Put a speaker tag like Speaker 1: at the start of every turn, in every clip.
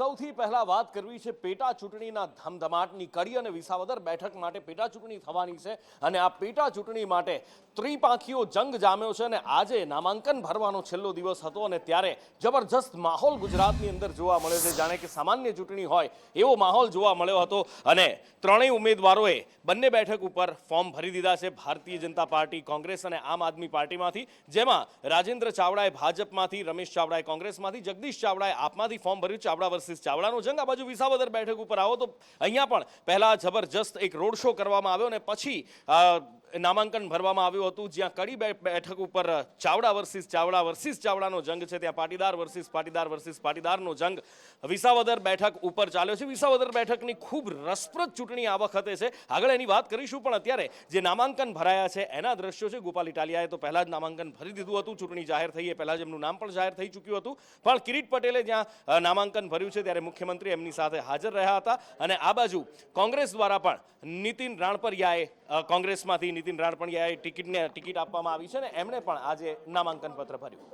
Speaker 1: સૌથી પહેલા વાત કરવી છે પેટા ચૂંટણીના ધમધમાટની કડી અને વિસાવદર બેઠક માટે પેટા ચૂંટણી થવાની છે અને આ પેટા ચૂંટણી માટે ત્રિપાંખીયો જંગ જામ્યો છે અને આજે નામાંકન ભરવાનો છેલ્લો દિવસ હતો અને ત્યારે જબરજસ્ત માહોલ ગુજરાતની અંદર જોવા મળ્યો છે, જાણે કે સામાન્ય ચૂંટણી હોય એવો માહોલ જોવા મળ્યો હતો અને ત્રણેય ઉમેદવારોએ બંને બેઠક ઉપર ફોર્મ ભરી દીધા છે, ભારતીય જનતા પાર્ટી, કોંગ્રેસ અને આમ આદમી પાર્ટીમાંથી, જેમાં રાજેન્દ્ર ચાવડાએ ભાજપમાંથી, રમેશ ચાવડાએ કોંગ્રેસમાંથી, જગદીશ ચાવડાએ આપમાંથી ફોર્મ ભર્યું। ચાવડા વર્સિસ ચાવડાનો જંગ। આ બાજુ વિસાવદર બેઠક ઉપર આવો તો અહીંયા પણ પહેલા જબરજસ્ત એક રોડ શો કરવામાં આવ્યો અને પછી નામાંકન ભરવામાં આવ્યું હતું, જ્યાં કડી બેઠક ઉપર ચાવડા વર્સિસ ચાવડાનો જંગ છે, ત્યાં પાટીદાર વર્સિસ પાટીદારનો જંગ વિસાવદર બેઠક ઉપર ચાલ્યો છે। વિસાવદર બેઠકની ખૂબ રસપ્રદ ચૂંટણી આ વખતે છે, આગળ એની વાત કરીશું, પણ અત્યારે જે નામાંકન ભરાયા છે એના દ્રશ્યો છે। ગોપાલ ઇટાલિયાએ તો પહેલા જ નામાંકન ભરી દીધું હતું, ચૂંટણી જાહેર થઈ એ પહેલા જ એમનું નામ પણ જાહેર થઈ ચૂક્યું હતું, પણ કિરીટ પટેલે જ્યાં નામાંકન ભર્યું છે ત્યારે મુખ્યમંત્રી એમની સાથે હાજર રહ્યા હતા અને આ બાજુ કોંગ્રેસ દ્વારા પણ નીતિન રાણપરિયાએ કોંગ્રેસમાંથી નીતિન રાણપરિયાએ ટિકિટ આપવામાં આવી છે અને એમણે પણ આજે નામાંકન પત્ર ભર્યું।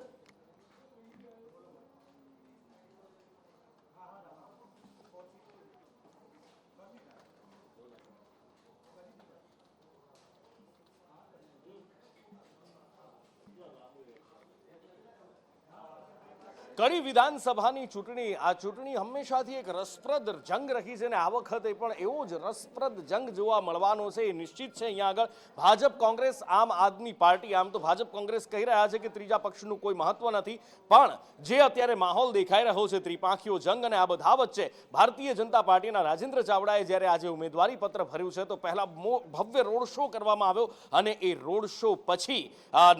Speaker 1: કડી વિધાનસભાની ચૂંટણી, આ ચૂંટણી હંમેશાથી એક રસપ્રદ જંગ રહી છે અને આ વખતે પણ એવો જ રસપ્રદ જંગ જોવા મળવાનો છે એ નિશ્ચિત છે। અહીંયા આગળ ભાજપ કોંગ્રેસ આમ આદમી પાર્ટી, આમ તો ભાજપ કોંગ્રેસ કહી રહ્યા છે કે ત્રીજા પક્ષનું કોઈ મહત્વ નથી, પણ જે અત્યારે માહોલ દેખાઈ રહ્યો છે ત્રિપાંખીયો જંગ અને આ બધા વચ્ચે ભારતીય જનતા પાર્ટીના રાજેન્દ્ર ચાવડાએ જ્યારે આજે ઉમેદવારી પત્ર ભર્યું છે તો પહેલા ભવ્ય રોડ શો કરવામાં આવ્યો અને એ રોડ શો પછી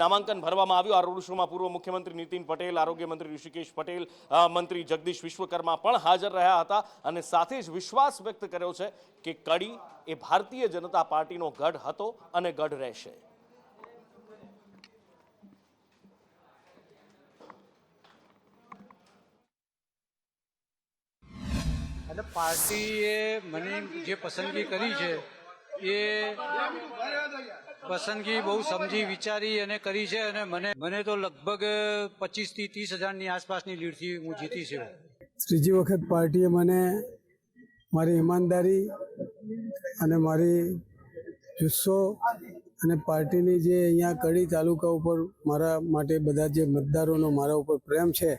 Speaker 1: નામાંકન ભરવામાં આવ્યું। આ રોડ શોમાં પૂર્વ મુખ્યમંત્રી નીતિન પટેલ, આરોગ્ય મંત્રી ઋષિકેશ પટેલ, મંત્રી જગદીશ વિશ્વકર્મા પણ હાજર રહ્યા હતા અને સાથે જ વિશ્વાસ વ્યક્ત કર્યો છે કે કડી એ ભારતીય જનતા પાર્ટીનો ગઢ હતો અને ગઢ રહેશે।
Speaker 2: અને પાર્ટીએ મને જે પસંદગી કરી છે એ પસંદગી બહુ સમજી વિચારી અને કરી છે અને મને તો લગભગ 25 થી 30 હજારની આસપાસની લીડથી હું જીતી છું।
Speaker 3: ત્રીજી વખત પાર્ટીએ મને મારી ઈમાનદારી અને મારી જુસ્સો અને પાર્ટીની જે અહીંયા કડી તાલુકા ઉપર મારા માટે બધા જે મતદારોનો મારા ઉપર પ્રેમ છે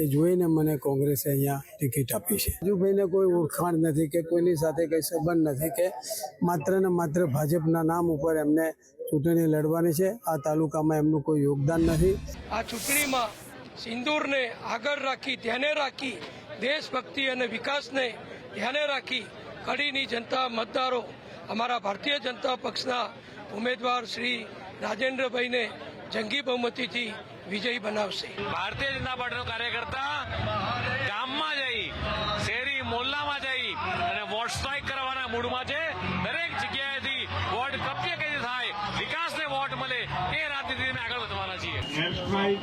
Speaker 3: એ જોઈને મને કોંગ્રેસે અહીંયા ટિકિટ આપી છે। રાજુભાઈને કોઈ ઓળખાણ નથી કે કોઈની સાથે કંઈ સંબંધ નથી કે માત્ર ને માત્ર ભાજપના નામ ઉપર એમને ચૂંટણી લડવાની છે। આ તાલુકામાં એમનું કોઈ યોગદાન નથી।
Speaker 4: આ ચૂંટણીમાં સિંદૂરને આગળ રાખી, ધ્યાને રાખી, દેશભક્તિ અને વિકાસને ધ્યાને રાખી કડીની જનતા મતદારો અમારા ભારતીય જનતા પક્ષના ઉમેદવાર શ્રી રાજેન્દ્રભાઈને જંગી બહુમતીથી વિજયી બનાવશે।
Speaker 5: ભારતીય જનતા પાર્ટીનો કાર્યકર્તા ગામમાં જઈ, શેરી મોહલ્લામાં જઈ અને વોટ સ્ટ્રાઇક કરવાના મૂડમાં છે। દરેક જગ્યાએથી વોટ કપી કઈ થાય, વિકાસને વોટ મળે એ રાજનીતિને આગળ વધવાના છીએ।
Speaker 6: એર સ્ટ્રાઇક,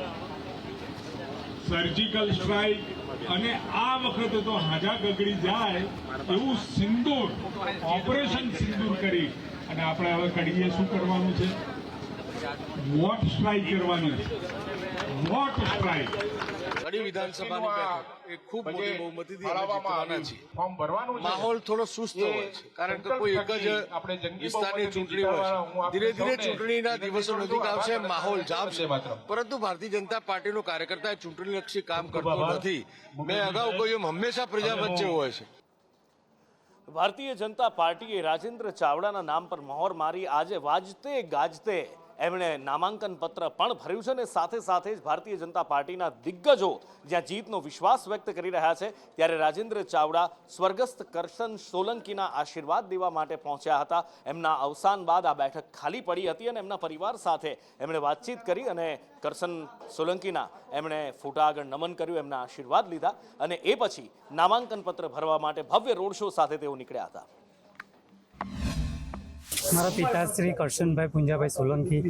Speaker 6: સર્જિકલ સ્ટ્રાઇક અને આ વખતે તો હાજા ગગડી જાય એવું સિંદૂર, ઓપરેશન સિંદૂર કરી અને આપણે હવે કડીએ શું કરવાનું છે? વોટ સ્ટ્રાઇક કરવાની છે। વોટ સ્ટ્રાઇક
Speaker 7: કડી વિધાનસભાની બેઠક એ ખૂબ મોટી બહુમતીથી અમે જીતવાના છીએ। માહોલ થોડો સુસ્ત હોય છે કારણ કે કોઈ એક જ વિસ્તારની ચૂંટણી હોય છે। ધીરે ધીરે ચૂંટણીના દિવસો નજીક આવશે, માહોલ જામશે, પરંતુ ભારતીય જનતા પાર્ટીનો કાર્યકર્તા ચૂંટણીલક્ષી કામ કરતો નથી। મેં અગાઉ કહ્યું એમ હંમેશા પ્રજા વચ્ચે હોય છે।
Speaker 1: ભારતીય જનતા પાર્ટીએ રાજેન્દ્ર ચાવડાના નામ પર મહોર મારી આજે વાજતે ગાજતે એમણે નામાંકન પત્ર પણ ભર્યું છે અને સાથે સાથે જ ભારતીય જનતા પાર્ટીના દિગ્ગજો જ્યાં જીતનો વિશ્વાસ વ્યક્ત કરી રહ્યા છે ત્યારે રાજેન્દ્ર ચાવડા સ્વર્ગસ્થ કરશન સોલંકીના આશીર્વાદ દેવા માટે પહોંચ્યા હતા। એમના અવસાન બાદ આ બેઠક ખાલી પડી હતી અને એમના પરિવાર સાથે એમણે વાતચીત કરી અને કરશન સોલંકીના એમણે ફોટા આગળ નમન કર્યું, એમના આશીર્વાદ લીધા અને એ પછી નામાંકન પત્ર ભરવા માટે ભવ્ય રોડ શો સાથે તેઓ નીકળ્યા હતા।
Speaker 8: મારા પિતાશ્રી કરશનભાઈ પુંજાભાઈ સોલંકી,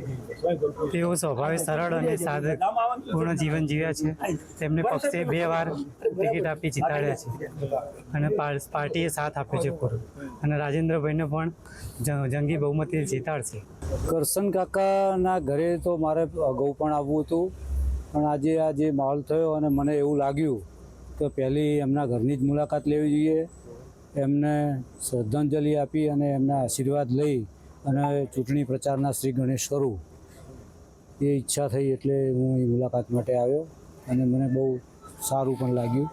Speaker 8: તેઓ સ્વભાવે સરળ અને સાદગપૂર્ણ જીવન જીવ્યા છે। તેમને પક્ષે 2 વાર ટિકિટ આપી જીતાડ્યા છે અને પાર્ટીએ સાથ આપ્યો છે પૂરો અને રાજેન્દ્રભાઈને પણ જંગી બહુમતી જીતાડશે।
Speaker 2: કરશન કાકાના ઘરે તો મારે અગાઉ પણ આવવું હતું, પણ આજે આ જે માહોલ થયો અને મને એવું લાગ્યું
Speaker 3: તો પહેલી એમના ઘરની જ મુલાકાત લેવી જોઈએ, એમને શ્રદ્ધાંજલિ આપી અને એમના આશીર્વાદ લઈ અને ચૂંટણી પ્રચારના શ્રી ગણેશ કરું એ ઈચ્છા થઈ, એટલે હું એ મુલાકાત માટે આવ્યો અને મને બહુ સારું પણ લાગ્યું.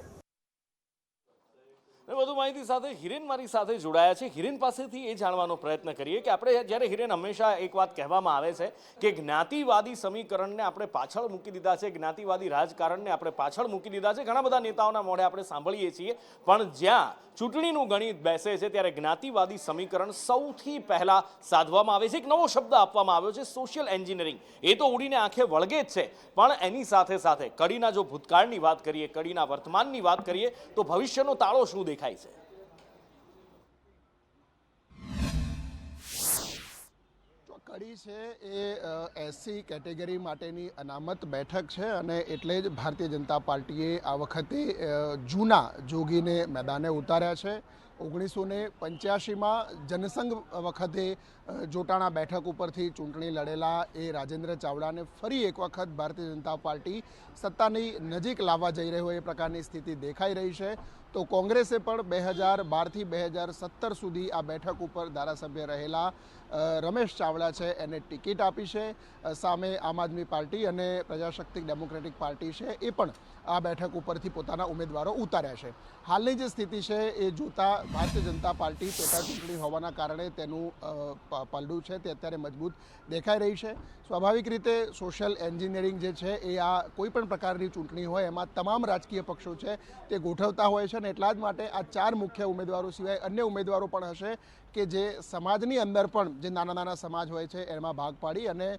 Speaker 1: વધુ માહિતી સાથે હિરેન મારી સાથે જોડાયા છે. હિરેન પાસેથી એ જાણવાનો પ્રયત્ન કરીએ કે આપણે જ્યારે હિરેન હંમેશા એક વાત કહેવામાં આવે છે કે જ્ઞાતિવાદી સમીકરણને આપણે પાછળ મૂકી દીધા છે, જ્ઞાતિવાદી રાજકારણને આપણે પાછળ મૂકી દીધા છે. ઘણા બધા નેતાઓના મોઢે આપણે સાંભળીએ છીએ, પણ જ્યાં ચૂંટણીનું ગણિત બેસે છે ત્યારે જ્ઞાતિવાદી સમીકરણ સૌથી પહેલા સાધવામાં આવે છે. એક નવો શબ્દ આપવામાં આવ્યો છે, સોશિયલ એન્જિનિયરિંગ. એ તો ઉડીને આંખે વળગે જ છે, પણ એની સાથે સાથે કડીના જો ભૂતકાળની વાત કરીએ, કડીના વર્તમાનની વાત કરીએ તો ભવિષ્યનો તાળો શું દેખાય છે?
Speaker 9: કડી છે એ એસસી કેટેગરી માટેની અનામત બેઠક છે અને એટલે જ ભારતીય જનતા પાર્ટીએ આ વખતે જૂના જોગીને મેદાને ઉતાર્યા છે. 1985માં જનસંઘ વખતે જોટાણા બેઠક ઉપરથી ચૂંટણી લડેલા એ રાજેન્દ્ર ચાવડાને ફરી એક વખત ભારતીય જનતા પાર્ટી સત્તાની નજીક લાવવા જઈ રહ્યો એ પ્રકારની સ્થિતિ દેખાઈ રહી છે. તો કોંગ્રેસે પણ 2012થી 2017 સુધી આ બેઠક ઉપર ધારાસભ્ય રહેલા રમેશ ચાવડા છે એને ટિકિટ આપી છે. સામે આમ આદમી પાર્ટી અને પ્રજાશક્તિ ડેમોક્રેટિક પાર્ટી છે એ પણ આ બેઠક ઉપરથી પોતાના ઉમેદવારો ઉતાર્યા છે. હાલની જે સ્થિતિ છે એ જોતા ભારતીય જનતા પાર્ટી પેટા ચૂંટણી હોવાના કારણે તેનું પલડું છે તે અત્યારે મજબૂત દેખાઈ રહી છે. સ્વાભાવિક રીતે સોશિયલ એન્જિનિયરિંગ જે છે એ આ કોઈ પણ પ્રકારની ચૂંટણી હોય એમાં તમામ રાજકીય પક્ષો છે તે ગોઠવતા હોય છે, અને એટલા જ માટે આ 4 મુખ્ય ઉમેદવારો સિવાય અન્ય ઉમેદવારો પણ હશે કે જે સમાજની અંદર પણ જે નાના નાના સમાજ હોય છે એમાં ભાગ પાડી અને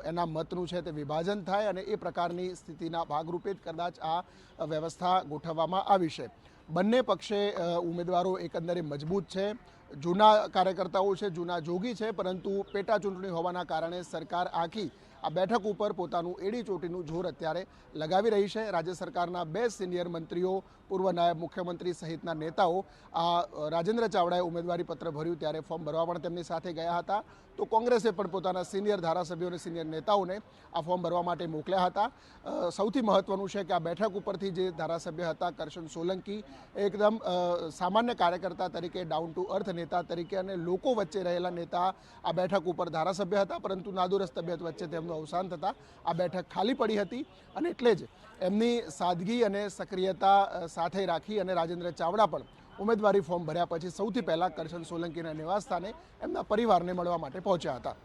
Speaker 9: એના મતનું છે તે વિભાજન થાય, અને એ પ્રકારની સ્થિતિના ભાગરૂપે જ કદાચ આ વ્યવસ્થા ગોઠવવામાં આવી છે. બંને પક્ષે ઉમેદવારો એકંદરે મજબૂત છે, જૂના કાર્યકર્તાઓ છે, જૂના જોગી છે, પરંતુ પેટા ચૂંટણી હોવાના કારણે સરકાર આખી આ બેઠક ઉપર પોતાનું એડી ચોટીનું જોર અત્યારે લગાવી રહી છે. રાજ્ય સરકારના 2 સિનિયર મંત્રીઓ, પૂર્વ નાયબ મુખ્યમંત્રી સહિતના નેતાઓ આ રાજેન્દ્ર ચાવડાએ ઉમેદવારી પત્ર ભર્યું ત્યારે ફોર્મ ભરવા પણ તેમની સાથે ગયા હતા. તો કોંગ્રેસે પણ પોતાના સિનિયર ધારાસભ્યો અને સિનિયર નેતાઓને આ ફોર્મ ભરવા માટે મોકલ્યા હતા. સૌથી મહત્વનું છે કે આ બેઠક ઉપરથી જે ધારાસભ્ય હતા કરશન સોલંકી એકદમ સામાન્ય કાર્યકર્તા તરીકે, ડાઉન ટુ અર્થ નેતા તરીકે અને લોકો વચ્ચે રહેલા નેતા આ બેઠક ઉપર ધારાસભ્ય હતા, પરંતુ નાદુરસ્ત તબિયત વચ્ચે તેમનું અવસાન થતાં આ બેઠક ખાલી પડી હતી. અને એટલે જ એમની સાદગી અને સક્રિયતા સાથે રાખી અને રાજેન્દ્ર ચાવડા પણ ઉમેદવારી ફોર્મ ભર્યા પછી સૌથી પહેલાં કરશન સોલંકીના નિવાસસ્થાને એમના પરિવારને મળવા માટે પહોંચ્યા હતા.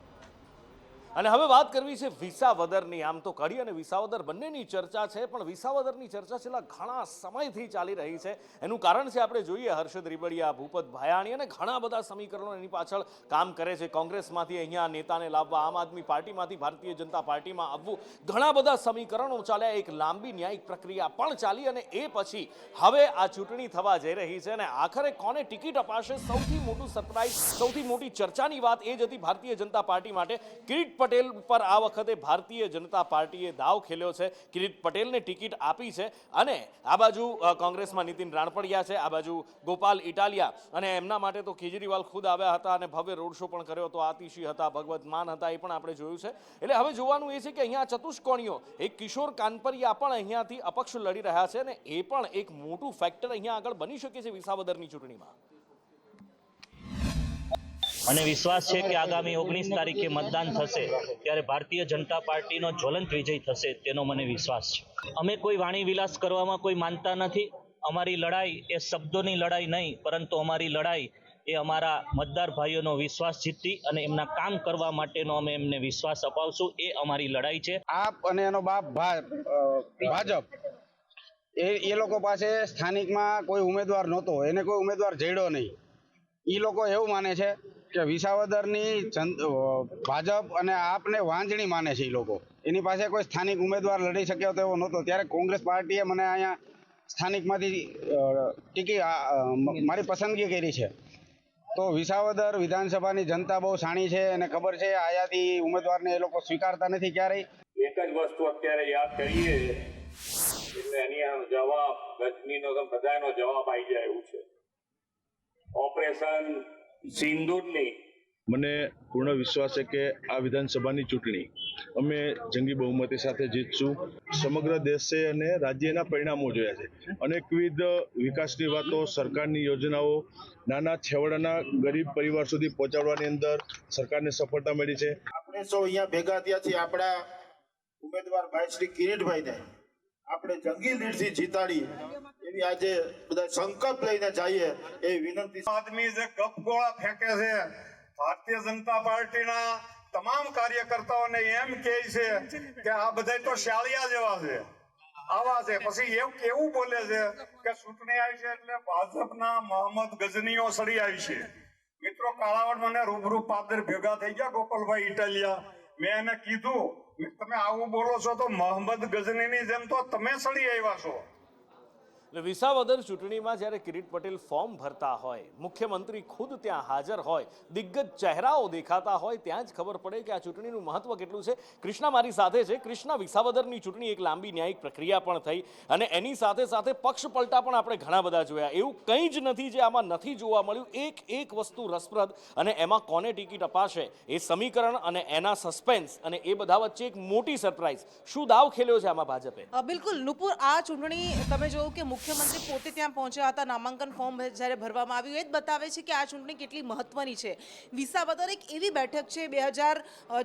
Speaker 1: અને હવે વાત કરવી છે વિસાવદરની. આમ તો કડી અને વિસાવદર બંનેની ચર્ચા છે, પણ વિસાવદરની ચર્ચા છેલ્લા ઘણા સમયથી ચાલી રહી છે. એનું કારણ છે આપણે જોઈએ હર્ષદ રીબડિયા, ભૂપત ભાયાણી અને ઘણા બધા સમીકરણો એની પાછળ કામ કરે છે. કોંગ્રેસમાંથી અહીંયા નેતાને લાવવા, આમ આદમી પાર્ટીમાંથી ભારતીય જનતા પાર્ટીમાં આવવું, ઘણા બધા સમીકરણો ચાલ્યા, એક લાંબી ન્યાયિક પ્રક્રિયા પણ ચાલી, અને એ પછી હવે આ ચૂંટણી થવા જઈ રહી છે અને આખરે કોને ટિકિટ અપાશે, સૌથી મોટું સરપ્રાઇઝ, સૌથી મોટી ચર્ચાની વાત એ જ હતી ભારતીય જનતા પાર્ટી માટે. કિરીટ પટેલ પર આ વખતે ભારતીય જનતા પાર્ટીએ દાવ ખેલ્યો છે. કિરીટ પટેલને ટિકિટ આપી છે અને આ બાજુ કોંગ્રેસમાં નીતિન રાણપડિયા છે, આ બાજુ ગોપાલ ઇટાલિયા, અને એમના માટે તો કેજરીવાલ ખુદ આવ્યા હતા અને ભવ્ય રોડ શો પણ કર્યો હતો. આતિશી હતા, ભગવત માન હતા, એ પણ આપણે જોયું છે. એટલે હવે જોવાનું એ છે કે અહીંયા ચતુષ્કોણીઓ, એક કિશોર કાનપરિયા પણ અહીંયાથી અપક્ષ લડી રહ્યા છે અને એ પણ એક મોટું ફેક્ટર અહીંયા આગળ બની શકે છે વિસાવદરની ચૂંટણીમાં.
Speaker 10: અને વિશ્વાસ છે કે આગામી 19 તારીખે મતદાન થશે ત્યારે ભારતીય જનતા પાર્ટીનો જ્વલંત વિજય થશે, તેનો મને વિશ્વાસ છે. અમે કોઈ વાણી વિલાસ કરવામાં કોઈ માનતા નથી. અમારી લડાઈ એ શબ્દોની લડાઈ નહીં, પરંતુ અમારી લડાઈ એ અમારા મતદાર ભાઈઓનો વિશ્વાસ જીતી અને એમના કામ કરવા માટેનો અમે એમને વિશ્વાસ અપાવશું, એ અમારી લડાઈ છે.
Speaker 11: આપ અને એનો બાપ ભાજપ એ લોકો પાસે સ્થાનિકમાં કોઈ ઉમેદવાર નહોતો, એને કોઈ ઉમેદવાર જડ્યો નહીં. એ લોકો એવું માને છે કે વિસાવદરની ભાજપ અને આપને વાંજણી માને છે. એ લોકો એની પાસે કોઈ સ્થાનિક ઉમેદવાર લડી શક્યો તેવો નહોતો. ત્યારે કોંગ્રેસ પાર્ટીએ મને અહીંયા સ્થાનિકમાંથી મારી પસંદગી કરી છે. તો વિસાવદર વિધાનસભાની જનતા બહુ સાણી છે અને ખબર છે આયાથી ઉમેદવારને એ લોકો સ્વીકારતા નથી ક્યારેય.
Speaker 12: એક જ વસ્તુ અત્યારે યાદ કરીએ એટલે એની જવાબ ગજનીનો બધાનો જવાબ આવી જાય એવું છે. ઓપરેશન સિંદૂરની
Speaker 13: મને પૂર્ણ વિશ્વાસ છે કે આ વિધાનસભાની ચૂંટણી અમે જંગી બહુમતી સાથે જીતશું.
Speaker 6: સમગ્ર દેશે અને રાજ્યના પરિણામો જોયા છે. અનેકવિધ વિકાસની વાતો, સરકારની યોજનાઓ નાના છેવાડાના ગરીબ પરિવાર સુધી પહોંચાડવાની અંદર સરકારને સફળતા મળી છે.
Speaker 11: આપણે સૌ અહીંયા ભેગા થયા છીએ આપણા ઉમેદવાર ભાઈ શ્રી કિરીટભાઈને આપણે જંગી લીડથી જીતાડી એવી આજે બધા સંકલ્પ લઈને જઈએ એ વિનંતી.
Speaker 12: આદમી જે ગપગોળા ફેંકે છે, ભારતીય જનતા પાર્ટીના તમામ કાર્યકર્તાઓને એમ કહે છે કે આ બધા તો શાળિયા જેવા છે, આવા છે. પછી એવું બોલે છે કે ચૂંટણી આવી છે એટલે ભાજપના મોહમ્મદ ગજનીઓ સડી આવી છે. મિત્રો, કાળાવડ મને રૂબરૂ પાદર ભેગા થઈ ગયા ગોપાલભાઈ ઇટાલિયા. મેં એને કીધું તમે આવું બોલો છો તો મોહમ્મદ ગજનીની જેમ તો તમે સડી આવ્યા છો.
Speaker 1: વિસાવદર ચૂંટણીમાં જ્યારે કિરીટ પટેલ ફોર્મ ભરતા હોય, મુખ્યમંત્રી ખુદ ત્યાં હાજર હોય, દિગ્ગજ ચહેરાઓ દેખાતા હોય, ત્યાં જ ખબર પડે કે આ ચૂંટણીનું મહત્વ કેટલું છે. કૃષ્ણા મારી સાથે છે. કૃષ્ણા, વિસાવદરની ચૂંટણી એક લાંબી ન્યાયિક પ્રક્રિયા પણ થઈ અને એની સાથે સાથે પક્ષ પલટા પણ આપણે ઘણા બધા જોયા. એવું કંઈ જ નથી જે આમાં નથી જોવા મળ્યું. એક વસ્તુ રસપ્રદ, અને એમાં કોને ટિકિટ અપાશે એ સમીકરણ અને એના સસ્પેન્સ અને એ બધા વચ્ચે એક મોટી સરપ્રાઈઝ. શું દાવ ખેલ્યો છે આમાં ભાજપે?
Speaker 13: બિલકુલ નુપુર, આ ચૂંટણી તમે જોયું કે મુખ્યમંત્રી પોતે ત્યાં પહોંચ્યા હતા. નામાંકન ફોર્મ જ્યારે ભરવામાં આવ્યું એ જ બતાવે છે કે આ ચૂંટણી કેટલી મહત્વની છે. વિસાવદર એક એવી બેઠક છે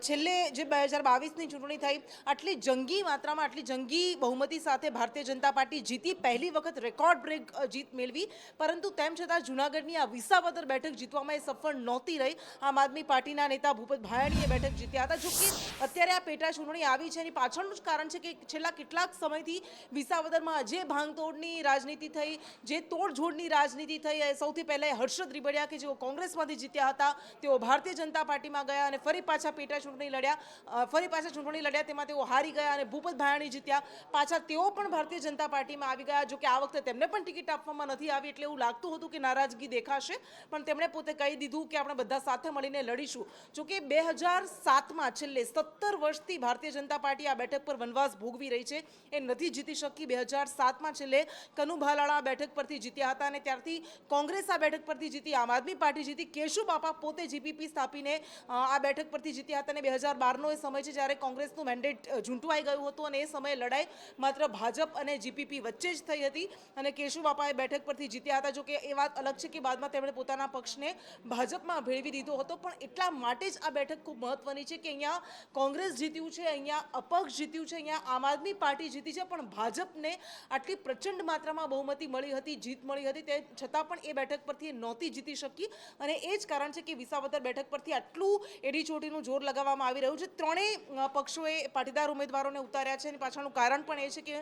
Speaker 13: છેલ્લે જે 2022ની ચૂંટણી થઈ, આટલી જંગી માત્રામાં, આટલી જંગી બહુમતી સાથે ભારતીય જનતા પાર્ટી જીતી, પહેલી વખત રેકોર્ડ બ્રેક જીત મેળવી. પરંતુ તેમ છતાં જૂનાગઢની આ વિસાવદર બેઠક જીતવામાં એ સફળ નહોતી રહી. આમ આદમી પાર્ટીના નેતા ભૂપત ભાયાણીએ બેઠક જીત્યા હતા. જો કે અત્યારે આ પેટા ચૂંટણી આવી છે એની પાછળનું જ કારણ છે કે છેલ્લા કેટલાક સમયથી વિસાવદરમાં જે ભાંગતોડની રાજનીતિ થઈ, જે તોડજોડની રાજનીતિ થઈ, સૌથી પહેલા હર્ષદ રીબડિયા કે જેઓ કોંગ્રેસમાંથી જીત્યા હતા, તેઓ ભારતીય જનતા પાર્ટીમાં ગયા અને ફરી પાછા પેટા ચૂંટણી લડ્યા, તેમાં તેઓ હારી ગયા અને ભૂપત ભાયાણી જીત્યા. પાછા તેઓ પણ ભારતીય જનતા પાર્ટીમાં આવી ગયા. જો કે આ વખતે તેમને પણ ટિકિટ આપવામાં નથી આવી એટલે એવું લાગતું હતું કે નારાજગી દેખાશે, પણ તેમણે પોતે કહી દીધું કે આપણે બધા સાથે મળીને લડીશું. જો કે 2007માં છેલ્લે 17 વર્ષથી ભારતીય જનતા પાર્ટી આ બેઠક પર વનવાસ ભોગવી રહી છે, એ નથી જીતી શકી. 2007માં છેલ્લે કનુભાલાળા બેઠક પરથી જીત્યા હતા અને ત્યારથી કોંગ્રેસ આ બેઠક પરથી જીતી, આમ આદમી પાર્ટી જીતી. કેશુબાપા પોતે જીપીપી સ્થાપીને આ બેઠક પરથી જીત્યા હતા અને 2012નો એ સમય છે જ્યારે કોંગ્રેસનું મેન્ડેટ ઝૂંટવાઈ ગયું હતું અને એ સમયે લડાઈ માત્ર ભાજપ અને જીપીપી વચ્ચે જ થઈ હતી અને કેશુબાપાએ બેઠક પરથી જીત્યા હતા. જો કે એ વાત અલગ છે કે બાદમાં તેમણે પોતાના પક્ષને ભાજપમાં ભેળવી દીધો હતો, પણ એટલા માટે જ આ બેઠક ખૂબ મહત્વની છે કે અહીંયા કોંગ્રેસ જીત્યું છે, અહીંયા અપક્ષ જીત્યું છે, અહીંયા આમ આદમી પાર્ટી જીતી છે, પણ ભાજપને આટલી પ્રચંડ માત્રામાં બહુમતી મળી હતી, જીત મળી હતી, તે છતાં પણ એ બેઠક પરથી નહોતી જીતી શકી. અને એ જ કારણ છે કે વિસાવદર બેઠક પરથી આટલું એડીચોટીનું જોર લગાવવામાં આવી રહ્યું છે. ત્રણેય પક્ષોએ પાટીદાર ઉમેદવારોને ઉતાર્યા છે અને પાછળનું કારણ પણ એ છે કે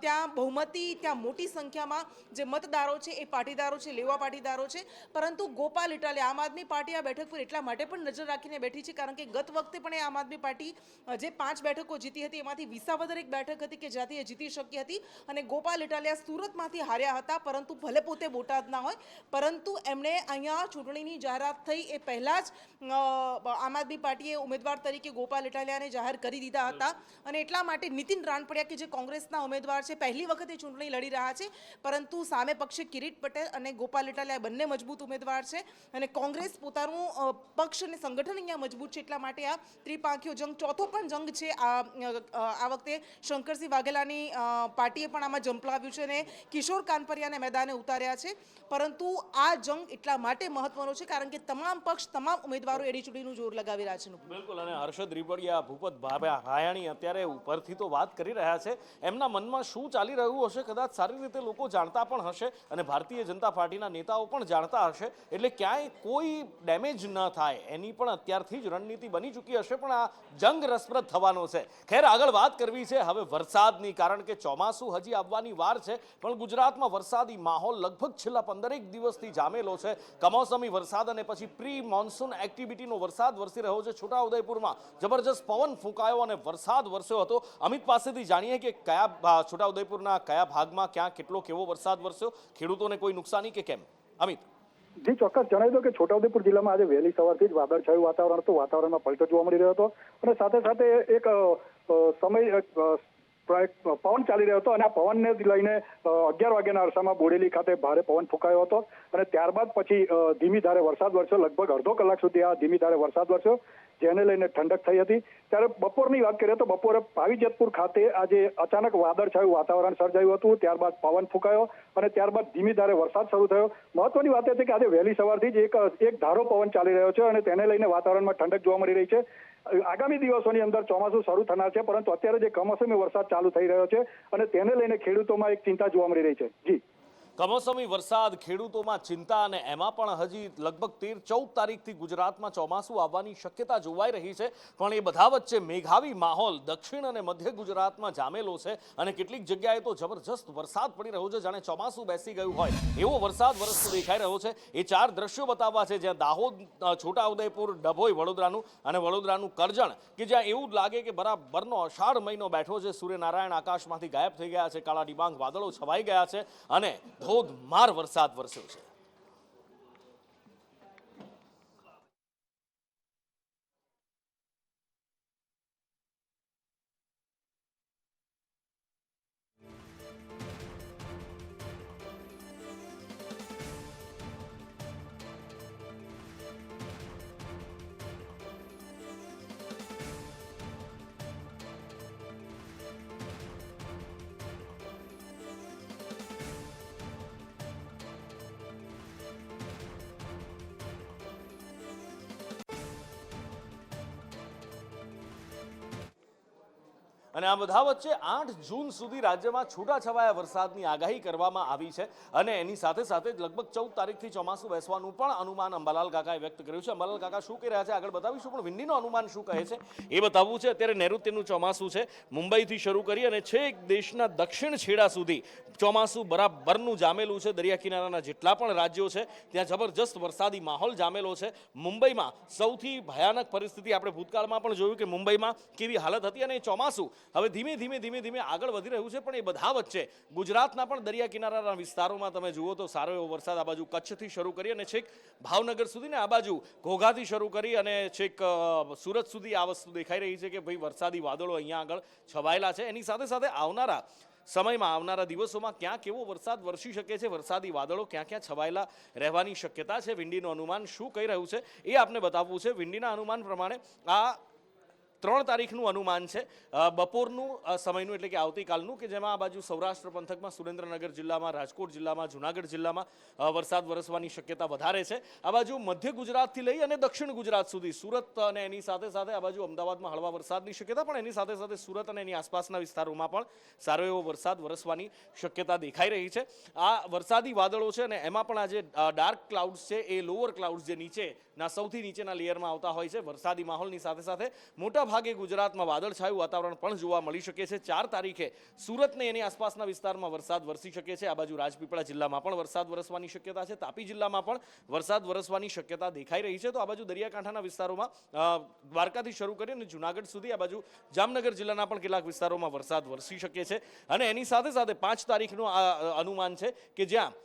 Speaker 13: ત્યાં બહુમતી, ત્યાં મોટી સંખ્યામાં જે મતદારો છે એ પાટીદારો છે, લેવા પાટીદારો છે. પરંતુ ગોપાલ ઇટાલિયા, આમ આદમી પાર્ટી આ બેઠક પર એટલા માટે પણ નજર રાખીને બેઠી છે કારણ કે ગત વખતે પણ એ આમ આદમી પાર્ટી જે 5 બેઠકો જીતી હતી એમાંથી વિસાવદર એક બેઠક હતી કે જ્યાંથી એ જીતી શકી હતી અને ગોપાલ ઇટાલિયા સુરતમાંથી હાર્યા હતા. પરંતુ ભલે પોતે બોટાદના હોય, પરંતુ એમણે અહીંયા ચૂંટણીની જાહેરાત થઈ એ પહેલાં જ આમ આદમી પાર્ટીએ ઉમેદવાર તરીકે ગોપાલ ઇટાલિયાને જાહેર કરી દીધા હતા અને એટલા માટે નીતિન રાણપડિયા કે જે કોંગ્રેસના ઉમેદવાર છે, પહેલી વખત એ ચૂંટણી લડી રહ્યા છે, પરંતુ સામે પક્ષે કિરીટ પટેલ અને ગોપાલ ઇટાલિયા બંને મજબૂત ઉમેદવાર છે અને કોંગ્રેસ પોતાનું પક્ષ અને સંગઠન અહીંયા મજબૂત છે. એટલા માટે આ ત્રિપાંખીયો જંગ, ચોથો પણ જંગ છે. આ વખતે શંકરસિંહ વાઘેલાની પાર્ટીએ પણ આમાં ઝંપલાવ્યું છે અને કિશોર કાનપરિયાને મેદાને ઉતાર્યા છે. પરંતુ આ જંગ એટલા માટે મહત્વનો છે કારણ કે તમામ પક્ષ, તમામ ઉમેદવારો એડીચોટીનું જોર લગાવી રહ્યા છે.
Speaker 1: બિલકુલ. અને હર્ષદ રીબડિયા, ભૂપત ભાયાણી અત્યારે ઉપરથી તો વાત કરી રહ્યા છે, એમના મનમાં શું ચાલી રહ્યું હશે કદાચ સારી રીતે લોકો જાણતા પણ હશે અને ભારતીય જનતા પાર્ટીના નેતાઓ પણ જાણતા હશે, એટલે ક્યાંય કોઈ ડેમેજ ન થાય એની પણ અત્યારથી જ રણનીતિ બની ચૂકી હશે. પણ આ જંગ રસપ્રદ થવાનો છે. ખેર, આગળ વાત કરવી છે હવે વરસાદની, કારણ કે ચોમાસું હજી આવવાની વાર છે, પણ ગુજરાતમાં વરસાદી માહોલ લગભગ છેલ્લા 15 દિવસથી જામેલો છે. કમોસમી વરસાદ અને પછી પ્રી મોન્સૂન એક્ટિવિટીનો વરસાદ વરસી રહ્યો છે. છોટાઉદેપુરમાં જબરજસ્ત પવન ફૂંકાયો અને વરસાદ વરસ્યો હતો. અમિત પાસેથી જાણીએ કે કયા છોટાઉદેપુરના કયા ભાગમાં ક્યાં કેવો વરસાદ વરસ્યો, ખેડૂતોને કોઈ નુકસાની કે કેમ? અમિત.
Speaker 14: જી ચોક્કસ જણાવી દો કે છોટાઉદેપુર જિલ્લામાં આજે વહેલી સવારથી જ વાદળછાયું વાતાવરણ હતું. વાતાવરણમાં પલટો જોવા મળી રહ્યો હતો અને સાથે સાથે એક સમય પવન ચાલી રહ્યો હતો અને આ પવનને લઈને 11 વાગ્યાના અરસામાં બોડેલી ખાતે ભારે પવન ફૂંકાયો હતો અને ત્યારબાદ પછી ધીમી ધારે વરસાદ વરસ્યો. લગભગ અડધો કલાક સુધી આ ધીમી ધારે વરસાદ વરસ્યો, જેને લઈને ઠંડક થઈ હતી. ત્યારે બપોરની વાત કરીએ તો બપોરે પાવીજેતપુર ખાતે આજે અચાનક વાદળછાયું વાતાવરણ સર્જાયું હતું. ત્યારબાદ પવન ફૂંકાયો અને ત્યારબાદ ધીમી ધારે વરસાદ શરૂ થયો. મહત્વની વાત એ છે કે આજે વહેલી સવારથી જ એક ધારો પવન ચાલી રહ્યો છે અને તેને લઈને વાતાવરણમાં ઠંડક જોવા મળી રહી છે. આગામી દિવસોની અંદર ચોમાસું શરૂ થનાર છે, પરંતુ અત્યારે જે કમોસમી વરસાદ ચાલુ થઈ રહ્યો છે અને તેને લઈને ખેડૂતોમાં એક ચિંતા જોવા મળી રહી છે. જી,
Speaker 1: કમોસમી વરસાદ, ખેડૂતોમાં ચિંતા અને એમાં પણ હજી લગભગ 13-14 તારીખથી ગુજરાતમાં ચોમાસું આવવાની શક્યતા જોવાઈ રહી છે. પણ એ બધા વચ્ચે મેઘાવી માહોલ દક્ષિણ અને મધ્ય ગુજરાતમાં જામેલો છે અને કેટલીક જગ્યાએ તો જબરજસ્ત વરસાદ પડી રહ્યો છે, જાણે ચોમાસું બેસી ગયું હોય એવો વરસાદ વરસતો દેખાઈ રહ્યો છે. એ 4 દ્રશ્યો બતાવવા છે, જ્યાં દાહોદ, છોટાઉદેપુર, ડભોઈ, વડોદરાનું અને વડોદરાનું કરજણ, કે જ્યાં એવું જ લાગે કે બરાબરનો અષાઢ મહિનો બેઠો છે. સૂર્યનારાયણ આકાશમાંથી ગાયબ થઈ ગયા છે, કાળા ડિબાંગ વાદળો છવાઈ ગયા છે અને ધોધમાર વરસાદ વરસ્યો છે. અને આ બધા વચ્ચે 8 જૂન સુધી રાજ્યમાં છૂટાછવાયા વરસાદની આગાહી કરવામાં આવી છે અને એની સાથે સાથે જ લગભગ 14 તારીખથી ચોમાસું બેસવાનું પણ અનુમાન અંબાલાલ કાકાએ વ્યક્ત કર્યું છે. અંબાલાલ કાકા શું કહી રહ્યા છે આગળ બતાવીશું, પણ વિંડીનું અનુમાન શું કહે છે એ બતાવવું છે. અત્યારે નૈઋત્યનું ચોમાસું છે, મુંબઈથી શરૂ કરી અને છેક દેશના દક્ષિણ છેડા સુધી ચોમાસું બરાબરનું જામેલું છે. દરિયા કિનારાના જેટલા પણ રાજ્યો છે ત્યાં જબરજસ્ત વરસાદી માહોલ જામેલો છે. મુંબઈમાં સૌથી ભયાનક પરિસ્થિતિ આપણે ભૂતકાળમાં પણ જોયું કે મુંબઈમાં કેવી હાલત હતી અને ચોમાસું હવે ધીમે ધીમે આગળ વધી રહ્યું છે. પણ એ બધા વચ્ચે ગુજરાતના પણ દરિયા કિનારાના વિસ્તારોમાં તમે જુઓ તો સારો એવો વરસાદ આ બાજુ કચ્છથી શરૂ કરી અને છેક ભાવનગર સુધી ને આ બાજુ ઘોઘાથી શરૂ કરી અને છેક સુરત સુધી આ વસ્તુ દેખાઈ રહી છે કે ભાઈ વરસાદી વાદળો અહીંયા આગળ છવાયેલા છે. એની સાથે સાથે આવનારા સમયમાં, આવનારા દિવસોમાં ક્યાં કેવો વરસાદ વરસી શકે છે, વરસાદી વાદળો ક્યાં ક્યાં છવાયેલા રહેવાની શક્યતા છે, વિંડીનું અનુમાન શું કહી રહ્યું છે એ આપને બતાવવું છે. વિંડીના અનુમાન પ્રમાણે આ 3 તારીખનું અનુમાન છે, બપોરનું સમયનું, એટલે કે આવતીકાલનું, કે જેમાં આ બાજુ સૌરાષ્ટ્ર પંથકમાં, સુરેન્દ્રનગર જિલ્લામાં, રાજકોટ જિલ્લામાં, જુનાગઢ જિલ્લામાં વરસાદ વરસવાની શક્યતા વધારે છે. આ બાજુ મધ્ય ગુજરાતથી લઈ અને દક્ષિણ ગુજરાત સુધી, સુરત અને એની સાથે સાથે આ બાજુ અમદાવાદમાં હળવા વરસાદની શક્યતા, પણ એની સાથે સાથે સુરત અને એની આસપાસના વિસ્તારોમાં પણ સારો એવો વરસાદ વરસવાની શક્યતા દેખાઈ રહી છે. આ વરસાદી વાદળો છે અને એમાં પણ આ જે ડાર્ક ક્લાઉડ્સ છે એ લોઅર ક્લાઉડ્સ જે નીચેના સૌથી નીચેના લેયરમાં આવતા હોય છે. વરસાદી માહોલની સાથે સાથે મોટા ભાગે ગુજરાતમાં વાદળછાયું વાતાવરણ પણ જોવા મળી શકે છે. 4 તારીખે સુરત ને એની આસપાસના વિસ્તારમાં વરસાદ વરસી શકે છે. આ બાજુ રાજપીપળા જિલ્લામાં પણ વરસાદ વરસવાની શક્યતા છે. તાપી જિલ્લામાં પણ વરસાદ વરસવાની શક્યતા દેખાઈ રહી છે. તો આ બાજુ દરિયાકાંઠાના વિસ્તારોમાં દ્વારકાથી શરૂ કરી અને જુનાગઢ સુધી, આ બાજુ જામનગર જિલ્લાના પણ કેટલાક વિસ્તારોમાં વરસાદ વરસી શકે છે. અને એની સાથે સાથે 5 તારીખનું અનુમાન છે કે જ્યાં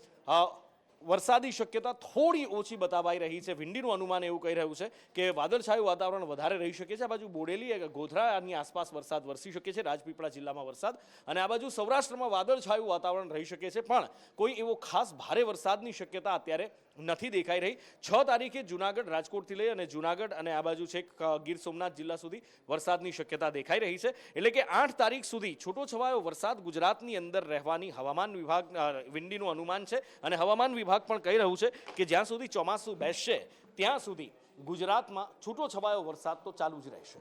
Speaker 1: વરસાદી શક્યતા થોડી ઓછી બતાવાઈ રહી છે. વિંડીનું અનુમાન એવું કહી રહ્યું છે કે વાદળછાયું વાતાવરણ વધારે રહી શકે છે. આ બાજુ બોડેલી, ગોધરાની આસપાસ વરસાદ વરસી શકે છે, રાજપીપળા જિલ્લામાં વરસાદ, અને આ બાજુ સૌરાષ્ટ્રમાં વાદળછાયું વાતાવરણ રહી શકે છે. પણ કોઈ એવો ખાસ ભારે વરસાદની શક્યતા અત્યારે નથી દેખાઈ રહી. 6 તારીખે જુનાગઢ, રાજકોટથી લઈ અને જુનાગઢ અને આ બાજુ છેક ગીર સોમનાથ જિલ્લા સુધી વરસાદની શક્યતા દેખાઈ રહી છે. એટલે કે 8 તારીખ સુધી છૂટો છવાયો વરસાદ ગુજરાતની અંદર રહેવાની હવામાન વિભાગ વિંડીનું અનુમાન છે. અને હવામાન વિભાગ પણ કહી રહ્યું છે કે જ્યાં સુધી ચોમાસું બેસશે ત્યાં સુધી ગુજરાતમાં છૂટો છવાયો વરસાદ તો ચાલુ જ રહેશે.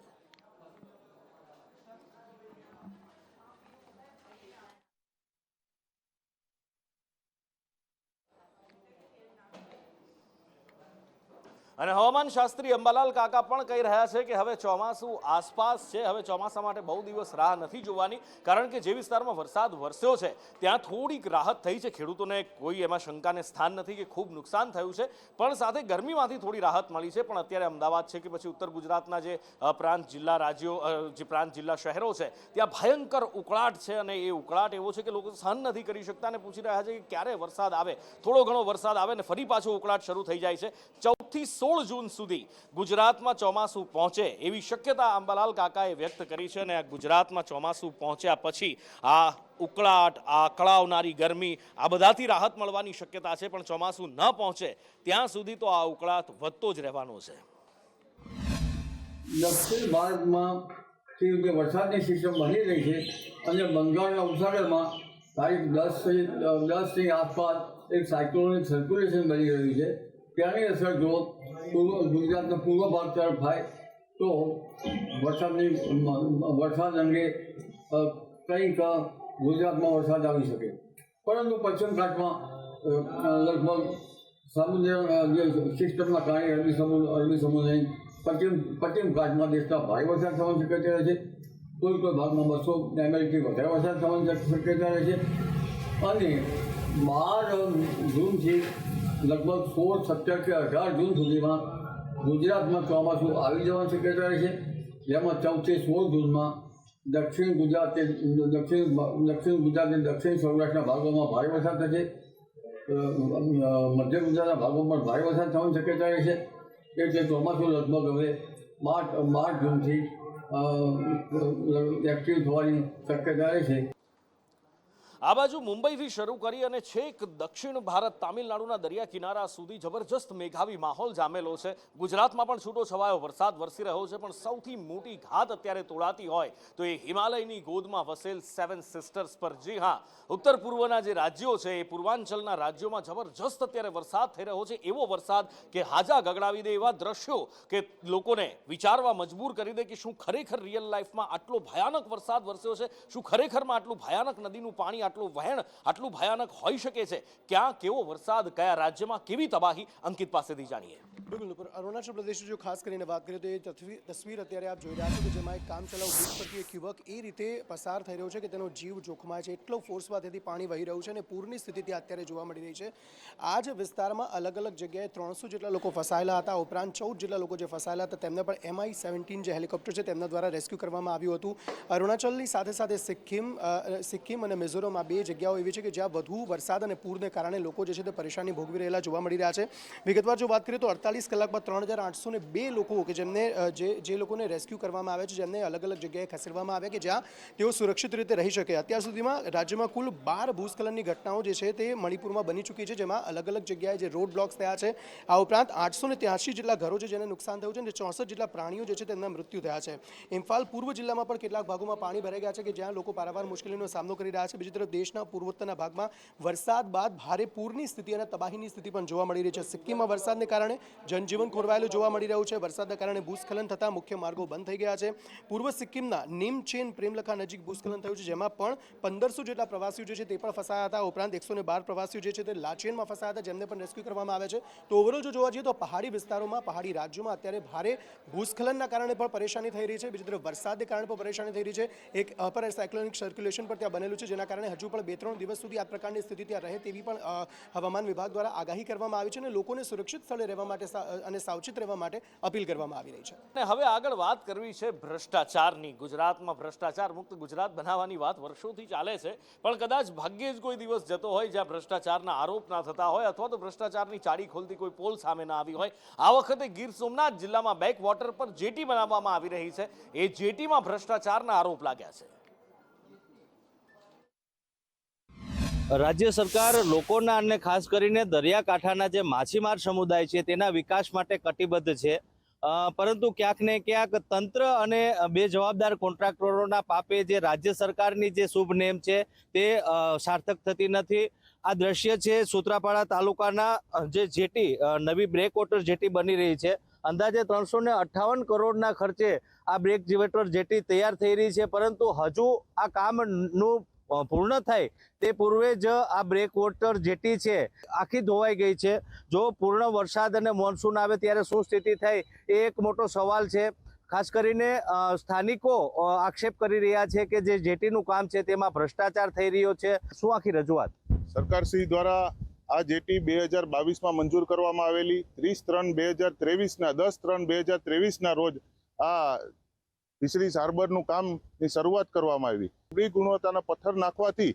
Speaker 1: અને હવામાન શાસ્ત્રી અંબાલાલ કાકા પણ કહી રહ્યા છે કે હવે ચોમાસું આસપાસ છે, હવે ચોમાસા માટે બહુ દિવસ રાહ નથી જોવાની, કારણ કે જે વિસ્તારમાં વરસાદ વરસ્યો છે ત્યાં થોડીક રાહત થઈ છે. ખેડૂતોને કોઈ એમાં શંકાને સ્થાન નથી કે ખૂબ નુકસાન થયું છે, પણ સાથે ગરમીમાંથી થોડી રાહત મળી છે. પણ અત્યારે અમદાવાદ છે કે પછી ઉત્તર ગુજરાતના જે પ્રાંત જિલ્લા રાજ્યો, જે પ્રાંત જિલ્લા શહેરો છે ત્યાં ભયંકર ઉકળાટ છે. અને એ ઉકળાટ એવો છે કે લોકો સહન નથી કરી શકતા અને પૂછી રહ્યા છે કે ક્યારે વરસાદ આવે, થોડો ઘણો વરસાદ આવે ને ફરી પાછો ઉકળાટ શરૂ થઈ જાય છે. 14 થી 16 16 જૂન સુધી ગુજરાતમાં ચોમાસું પહોંચે એવી શક્યતા અંબાલાલ કાકાએ વ્યક્ત કરી છે. અને આ ગુજરાતમાં ચોમાસું પહોંચ્યા પછી આ ઉકળાટ, આ કળાવનારી ગરમી, આ બધાથી રાહત મળવાની શક્યતા છે. પણ ચોમાસું ન પહોંચે ત્યાં સુધી તો આ ઉકળાટ વધતો જ રહેવાનો છે.
Speaker 15: દક્ષિણ ભારતમાં જે વરસાદની સિસ્ટમ બની રહી છે અને બંગાળના ઉપસાગરમાં તારીખ 10ની આસપાસ એક સાયક્લોનિક સર્ક્યુલેશન બની રહ્યું છે. ત્યાંની અસર જો ગુજરાતના પૂર્વ ભાગ તરફ થાય તો વરસાદ અંગે કંઈક ગુજરાતમાં વરસાદ આવી શકે. પરંતુ પશ્ચિમ ઘાટમાં લગભગ સમુદ્ર જે સિસ્ટમના કારણે અરબી સમુદ્રની પશ્ચિમ ઘાટમાં દેશના ભારે વરસાદ થવાની શક્યતા રહે છે. કોઈ ભાગમાં 200 mm વધારે વરસાદ થવાની શક્યતા રહે છે. અને 12 જૂનથી લગભગ 16, 17 કે 18 જૂન સુધીમાં ગુજરાતમાં ચોમાસું આવી જવાની શક્યતા રહે છે. જેમાં 14 થી 16 જૂનમાં દક્ષિણ ગુજરાત અને દક્ષિણ સૌરાષ્ટ્રના ભાગોમાં ભારે વરસાદ થશે. મધ્ય ગુજરાતના ભાગોમાં ભારે વરસાદ થવાની શક્યતા રહે છે. એટલે ચોમાસું લગભગ હવે 12 જૂનથી એક્ટિવ થવાની શક્યતા રહે છે.
Speaker 1: આ બાજુ મુંબઈથી શરૂ કરી અને છેક દક્ષિણ ભારત તામિલનાડુના દરિયા કિનારા સુધી જબરજસ્ત મેઘાવી માહોલ જામેલો છે. ગુજરાતમાં પણ છૂટો છવાયો વરસાદ વરસી રહ્યો છે. પણ સૌથી મોટી ઘાત અત્યારે તોડાતી હોય તો એ હિમાલયની ગોદમાં વસેલ 7 સિસ્ટર્સ પર. જી હા, ઉત્તર પૂર્વના જે રાજ્યો છે એ પૂર્વાંચલના રાજ્યોમાં જબરજસ્ત અત્યારે વરસાદ થઈ રહ્યો છે. એવો વરસાદ કે હાજા ગગડાવી દે એવા દ્રશ્યો કે લોકોને વિચારવા મજબૂર કરી દે કે શું ખરેખર રિયલ લાઈફમાં આટલો ભયાનક વરસાદ વરસ્યો છે? શું ખરેખરમાં આટલું ભયાનક નદીનું પાણી, આટલું વહેણ આટલું ભયાનક હોઈ શકે છે? ક્યાં કેવો વરસાદ, કયા રાજ્યમાં કેવી તબાહી? અંકિત પાસેથી જાણીએ.
Speaker 9: બિલકુલ, અરુણાચલ પ્રદેશની જો ખાસ કરીને વાત કરીએ તો એ તસવીર અત્યારે આપ જોઈ રહ્યા છો કે જેમાં એક કામચલાઉ બ્રિજ પરથી એક યુવક એ રીતે પસાર થઈ રહ્યો છે કે તેનો જીવ જોખમાય છે. એટલો ફોર્સમાં ત્યાંથી પાણી વહી રહ્યું છે અને પૂરની સ્થિતિ ત્યાં અત્યારે જોવા મળી રહી છે. આ જ વિસ્તારમાં અલગ અલગ જગ્યાએ 300 જેટલા લોકો ફસાયેલા હતા. ઉપરાંત 14 જેટલા લોકો જે ફસાયેલા હતા તેમને પણ MI-17 જે હેલિકોપ્ટર છે તેમના દ્વારા રેસ્ક્યુ કરવામાં આવ્યું હતું. અરુણાચલની સાથે સાથે સિક્કિમ અને મિઝોરમ, આ બે જગ્યાઓ એવી છે કે જ્યાં વધુ વરસાદ અને પૂરને કારણે લોકો જે છે તે પરેશાની ભોગવી રહેલા જોવા મળી રહ્યા છે. વિગતવાર જો વાત કરીએ તો 48 કલાકમાં 3802 લોકો કે જેમને જે લોકોને રેસ્ક્યુ કરવામાં આવે છે, જેમને અલગ અલગ જગ્યાએ ખસેડવામાં આવ્યા કે જ્યાં તેઓ સુરક્ષિત રીતે રહી શકે. અત્યાર સુધીમાં રાજ્યમાં કુલ 12 ભૂસ્ખલનની ઘટનાઓ જે છે તે મણિપુરમાં બની ચૂકી છે, જેમાં અલગ અલગ જગ્યાએ જે રોડ બ્લોક્સ થયા છે. આ ઉપરાંત 883 જેટલા ઘરો છે જેને નુકસાન થયું છે અને 64 જેટલા પ્રાણીઓ જે છે તેમના મૃત્યુ થયા છે. ઇમ્ફાલ પૂર્વ જિલ્લામાં પણ કેટલાક ભાગોમાં પાણી ભરાઈ ગયા છે કે જ્યાં લોકો પારાવાર મુશ્કેલીનો સામનો કરી રહ્યા છે. બીજી તરફ દેશના પૂર્વોત્તરના ભાગમાં વરસાદ બાદ ભારે પૂરની સ્થિતિ અને તબાહીની સ્થિતિ પણ જોવા મળી રહી છે. સિક્કિમમાં વરસાદને કારણે જનજીવન ખોરવાયેલું જોવા મળી રહ્યું છે. વરસાદના કારણે ભૂસ્ખલન થતાં મુખ્ય માર્ગો બંધ થઈ ગયા છે. પૂર્વ સિક્કિમના નીમચેન પ્રેમલખા નજીક ભૂસ્ખલન થયું છે, જેમાં પણ 1500 જેટલા પ્રવાસીઓ જે છે તે પણ ફસાયા હતા. ઉપરાંત 112 પ્રવાસીઓ જે છે તે લાચેનમાં ફસાયા હતા, જેમને પણ રેસ્ક્યુ કરવામાં આવે છે. તો ઓવરઓલ જો જોવા જઈએ તો પહાડી વિસ્તારોમાં, પહાડી રાજ્યોમાં અત્યારે ભારે ભૂસ્ખલનના કારણે પણ પરેશાની થઈ રહી છે. બીજી તરફ વરસાદને કારણે પણ પરેશાની થઈ રહી છે. એક અપર સાયક્લોનિક સર્ક્યુલેશન પણ ત્યાં બનેલું છે, જેના કારણે હજુ પણ 2-3 દિવસ સુધી આ પ્રકારની સ્થિતિ ત્યાં રહે તેવી પણ હવામાન વિભાગ દ્વારા આગાહી કરવામાં આવી છે અને લોકોને સુરક્ષિત સ્થળે રહેવા માટે અને સાવચેત રહેવા માટે અપીલ કરવામાં આવી રહી છે.
Speaker 1: અને હવે આગળ વાત કરવી છે ભ્રષ્ટાચારની. ગુજરાતમાં ભ્રષ્ટાચાર મુક્ત ગુજરાત બનાવવાની વાત વર્ષોથી ચાલે છે, પણ કદાચ ભાગ્યે જ કોઈ દિવસ જતો હોય જ્યાં ભ્રષ્ટાચારના આરોપ ના થતા હોય અથવા તો ભ્રષ્ટાચારની ચાડી ખોલતી કોઈ પોલ સામે ના આવી હોય. આ વખતે ગીર સોમનાથ જિલ્લામાં બેક વોટર પર જેટી બનાવવામાં આવી રહી છે. એ જેટીમાં ભ્રષ્ટાચારના આરોપ લાગ્યા છે.
Speaker 10: રાજ્ય સરકાર લોકોના અને ખાસ કરીને દરિયાકાંઠાના જે માછીમાર સમુદાય છે તેના વિકાસ માટે કટિબદ્ધ છે, પરંતુ ક્યાંક ને ક્યાંક તંત્ર અને બે જવાબદાર કોન્ટ્રાક્ટરોના પાપે જે રાજ્ય સરકારની જે શુભ નેમ છે તે સાર્થક થતી નથી. આ દ્રશ્ય છે સૂત્રાપાડા તાલુકાના જે જેટી, નવી બ્રેકવોટર જેટી બની રહી છે. અંદાજે 358 કરોડના ખર્ચે આ બ્રેકવોટર જેટી તૈયાર થઈ રહી છે, પરંતુ હજુ આ કામનું પૂર્ણ થાય તે પૂર્વે જ આ બ્રેકવોટર જેટી છે આખી ધોવાઈ ગઈ છે. જો પૂર્ણ વરસાદ અને મોન્સૂન આવે ત્યારે શું સ્થિતિ થાય એ એક મોટો સવાલ છે. ખાસ કરીને સ્થાનિકો આક્ષેપ કરી રહ્યા છે કે જે જેટીનું કામ છે તેમાં ભ્રષ્ટાચાર થઈ રહ્યો છે. શું આખી રજૂઆત?
Speaker 16: સરકારશ્રી દ્વારા આ જેટી 2022માં મંજૂર કરવામાં આવેલી. 30/3/2023ના 10/3/2023ના રોજ આ ફિશરીઝ હાર્બરનું કામની શરૂઆત કરવામાં આવી. ઉચ્ચ ગુણવત્તાના પથ્થર નાખવાથી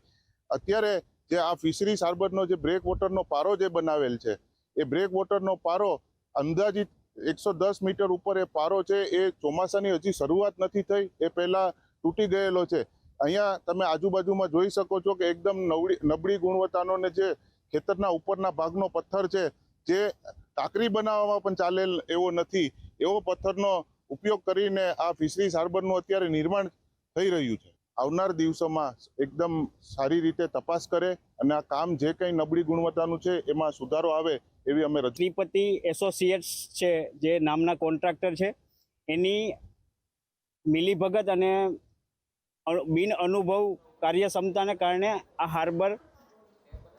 Speaker 16: અત્યારે જે આ ફિશરીઝ હાર્બરનો જે બ્રેક વોટરનો પારો જે બનાવેલ છે એ બ્રેક વોટરનો પારો અંદાજિત 110 મીટર ઉપર એ પારો છે એ ચોમાસાની હજી શરૂઆત નથી થઈ, એ પહેલા તૂટી ગયેલો છે. અહીંયા તમે આજુબાજુમાં જોઈ શકો છો કે એકદમ નબળી ગુણવત્તાનો ને જે ખેતરના ઉપરના ભાગનો પથ્થર છે, જે કાંકરી બનાવવામાં પણ ચાલેલ એવો નથી, એવો પથ્થરનો ઉપયોગ કરીને આ ફિશરીઝ હાર્બરનું અત્યારે નિર્માણ થઈ રહ્યું છે. આવનાર દિવસોમાં એકદમ સારી રીતે તપાસ કરે અને આ કામ જે કંઈ નબળી ગુણવત્તાનું છે એમાં સુધારો આવે એવી અમે
Speaker 17: શ્રીપતિ એસોસિએટ્સ છે જે નામના કોન્ટ્રાક્ટર છે, એની મિલીભગત અને બિન અનુભવ કાર્યક્ષમતાને કારણે આ હાર્બર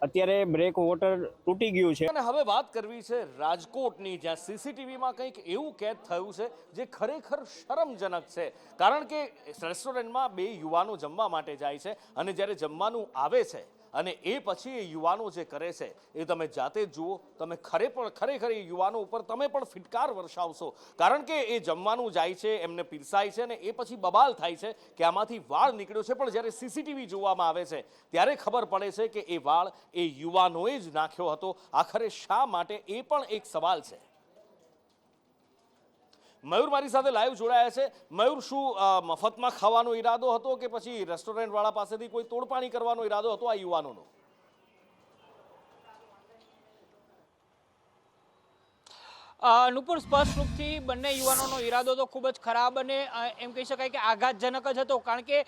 Speaker 17: અત્યારે બ્રેક વોટર તૂટી ગયું છે.
Speaker 1: અને હવે વાત કરવી છે રાજકોટની, જ્યાં સીસીટીવીમાં કંઈક એવું કેદ થયું છે જે ખરેખર શરમજનક છે. કારણ કે રેસ્ટોરન્ટમાં બે યુવાનો જમવા માટે જાય છે અને જ્યારે જમવાનું આવે છે અને એ પછી એ યુવાનો જે કરે છે એ તમે જાતે જ જુઓ. તમે ખરેખર એ યુવાનો ઉપર તમે પણ ફિટકાર વર્ષાવશો. કારણ કે એ જમવાનું જાય છે, એમને પીરસાય છે અને એ પછી બબાલ થાય છે કે આમાંથી વાળ નીકળ્યો છે, પણ જ્યારે સીસીટીવી જોવામાં આવે છે ત્યારે ખબર પડે છે કે એ વાળ એ યુવાનોએ જ નાખ્યો હતો. આખરે શા માટે, એ પણ એક સવાલ છે. મયુર મારી સાથે લાઈવ જોડાયા છે. મયુર, શું મફતમાં ખાવાનો ઈરાદો હતો કે પછી રેસ્ટોરન્ટ વાળા પાસેથી કોઈ તોડપાણી કરવાનો ઈરાદો હતો આ યુવાનોનો?
Speaker 18: નુપુર, સ્પષ્ટ રૂપથી બંને યુવાનોનો ઈરાદો તો ખૂબ જ ખરાબ અને એમ કહી શકાય કે આઘાતજનક જ હતો. કારણ કે